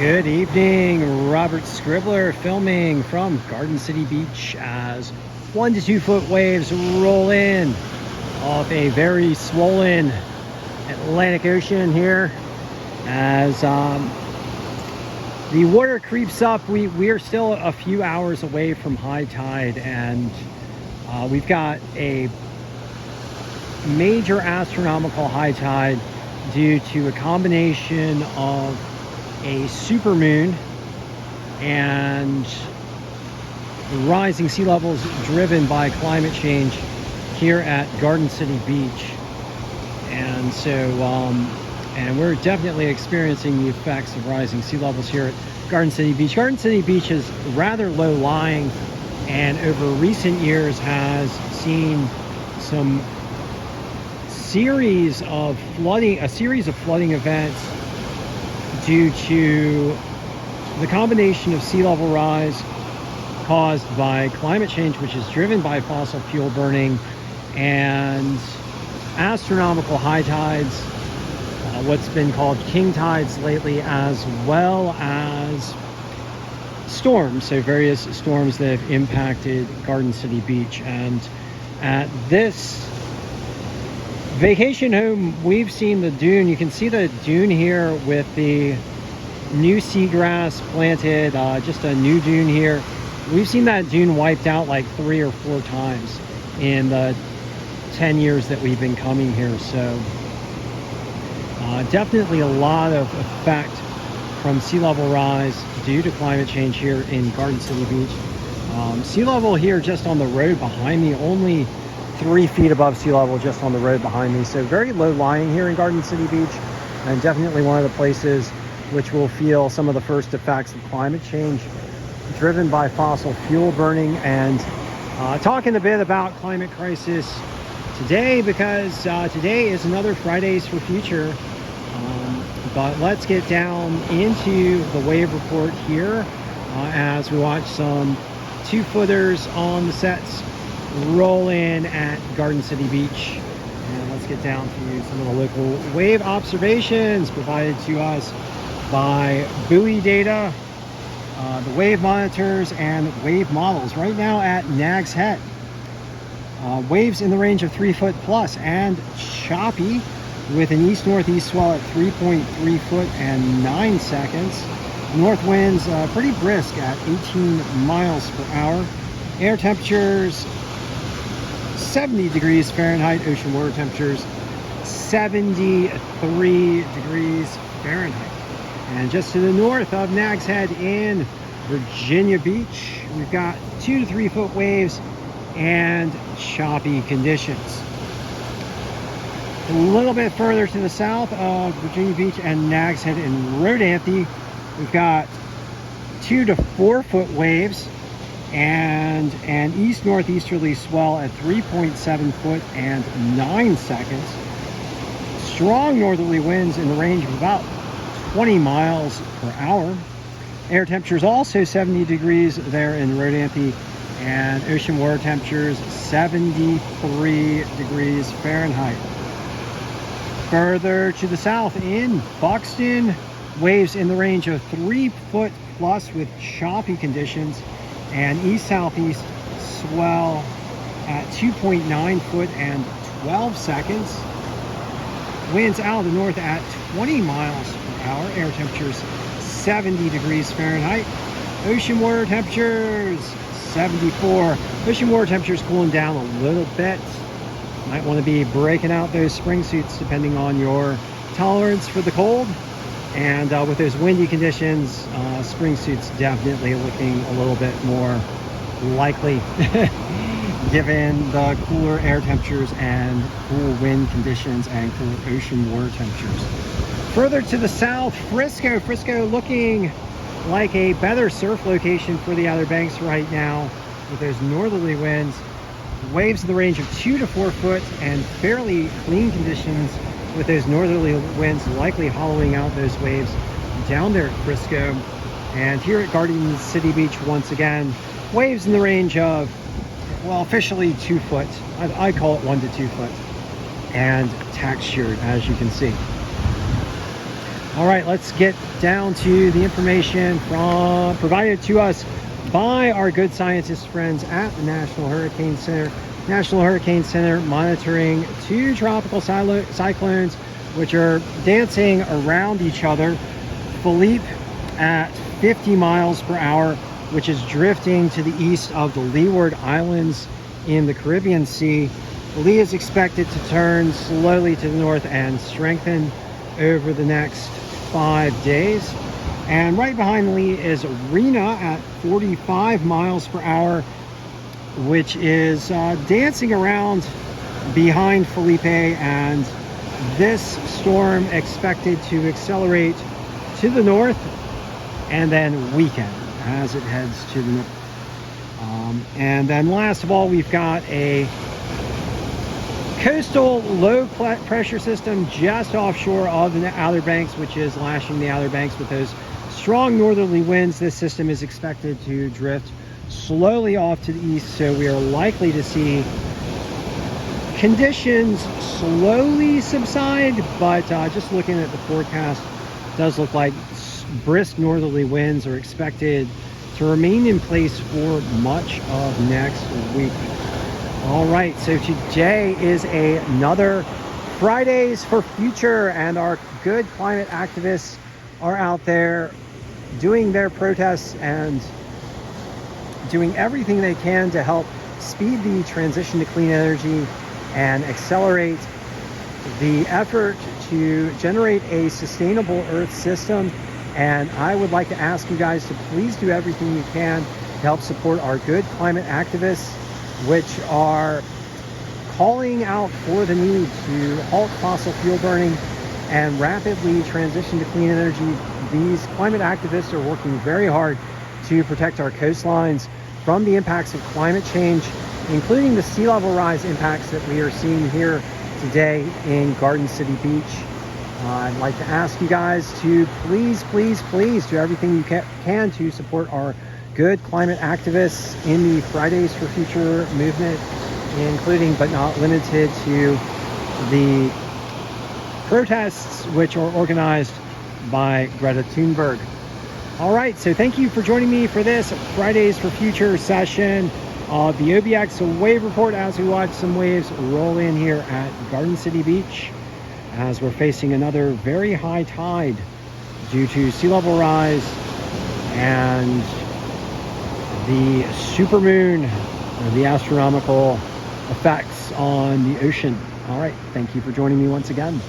Good evening, Robert Scribbler filming from Garden City Beach as 1 to 2 foot waves roll in off a very swollen Atlantic Ocean here. As the water creeps up, we are still a few hours away from high tide, and we've got a major astronomical high tide due to a combination of a supermoon and rising sea levels driven by climate change here at Garden City Beach. And so and we're definitely experiencing the effects of rising sea levels here at Garden City Beach. Garden City Beach is rather low lying, and over recent years has seen some series of flooding events due to the combination of sea level rise caused by climate change, which is driven by fossil fuel burning, and astronomical high tides, what's been called king tides lately, as well as storms, so various storms that have impacted Garden City Beach. And at this vacation home, we've seen the dune. You can see the dune here with the new seagrass planted, just a new dune here. We've seen that dune wiped out like 3 or 4 times in the 10 years that we've been coming here. So definitely a lot of effect from sea level rise due to climate change here in Garden City Beach. Sea level here just on the road behind me, only 3 feet above sea level just on the road behind me. So very low lying here in Garden City Beach, and definitely one of the places which will feel some of the first effects of climate change driven by fossil fuel burning. And talking a bit about climate crisis today, because today is another Fridays for Future. But let's get down into the wave report here as we watch some 2-footers on the sets roll in at Garden City Beach. And let's get down to some of the local wave observations provided to us by buoy data, the wave monitors, and wave models. Right now at Nag's Head, waves in the range of 3 foot plus and choppy, with an east-northeast swell at 3.3 foot and 9 seconds. North winds pretty brisk at 18 miles per hour. Air temperatures 70 degrees Fahrenheit. Ocean water temperatures 73 degrees Fahrenheit. And just to the north of Nag's Head in Virginia Beach, we've got 2 to 3 foot waves and choppy conditions. A little bit further to the south of Virginia Beach and Nag's Head in Rodanthe, we've got 2 to 4 foot waves and an east-northeasterly swell at 3.7 foot and 9 seconds. Strong northerly winds in the range of about 20 miles per hour. Air temperatures also 70 degrees there in Rodanthe, and ocean water temperatures 73 degrees Fahrenheit. Further to the south in Buxton, waves in the range of 3 foot plus with choppy conditions, and east-southeast swell at 2.9 foot and 12 seconds. Winds out of the north at 20 miles per hour. Air temperatures 70 degrees Fahrenheit. Ocean water temperatures 74. Ocean water temperatures cooling down a little bit. Might want to be breaking out those spring suits depending on your tolerance for the cold. And with those windy conditions, spring suits definitely looking a little bit more likely given the cooler air temperatures and cool wind conditions and cool ocean water temperatures. Further to the south, Frisco looking like a better surf location for the Outer Banks right now with those northerly winds. Waves in the range of 2 to 4 foot and fairly clean conditions with those northerly winds likely hollowing out those waves down there at Frisco. And here at Garden City Beach, once again, waves in the range of, well, officially 2 foot. I call it 1 to 2 foot, and textured, as you can see. All right, let's get down to the information provided to us by our good scientist friends at the National Hurricane Center. National Hurricane Center monitoring 2 tropical cyclones, which are dancing around each other. Philippe at 50 miles per hour, which is drifting to the east of the Leeward Islands in the Caribbean Sea. Lee is expected to turn slowly to the north and strengthen over the next 5 days. And right behind Lee is Rena at 45 miles per hour, which is dancing around behind Felipe, and this storm expected to accelerate to the north and then weaken as it heads to the north. And then last of all, we've got a coastal low pressure system just offshore of the Outer Banks, which is lashing the Outer Banks with those strong northerly winds. This system is expected to drift slowly off to the east, so we are likely to see conditions slowly subside, but just looking at the forecast, it does look like brisk northerly winds are expected to remain in place for much of next week. All right, so today is another Fridays for Future, and our good climate activists are out there doing their protests and doing everything they can to help speed the transition to clean energy and accelerate the effort to generate a sustainable Earth system. And I would like to ask you guys to please do everything you can to help support our good climate activists, which are calling out for the need to halt fossil fuel burning and rapidly transition to clean energy. These climate activists are working very hard to protect our coastlines from the impacts of climate change, including the sea level rise impacts that we are seeing here today in Garden City Beach. I'd like to ask you guys to please do everything you can to support our good climate activists in the Fridays for Future movement, including but not limited to the protests which are organized by Greta Thunberg. All right, so thank you for joining me for this Fridays for Future session of the OBX Wave Report as we watch some waves roll in here at Garden City Beach, as we're facing another very high tide due to sea level rise and the supermoon, the astronomical effects on the ocean. All right, thank you for joining me once again.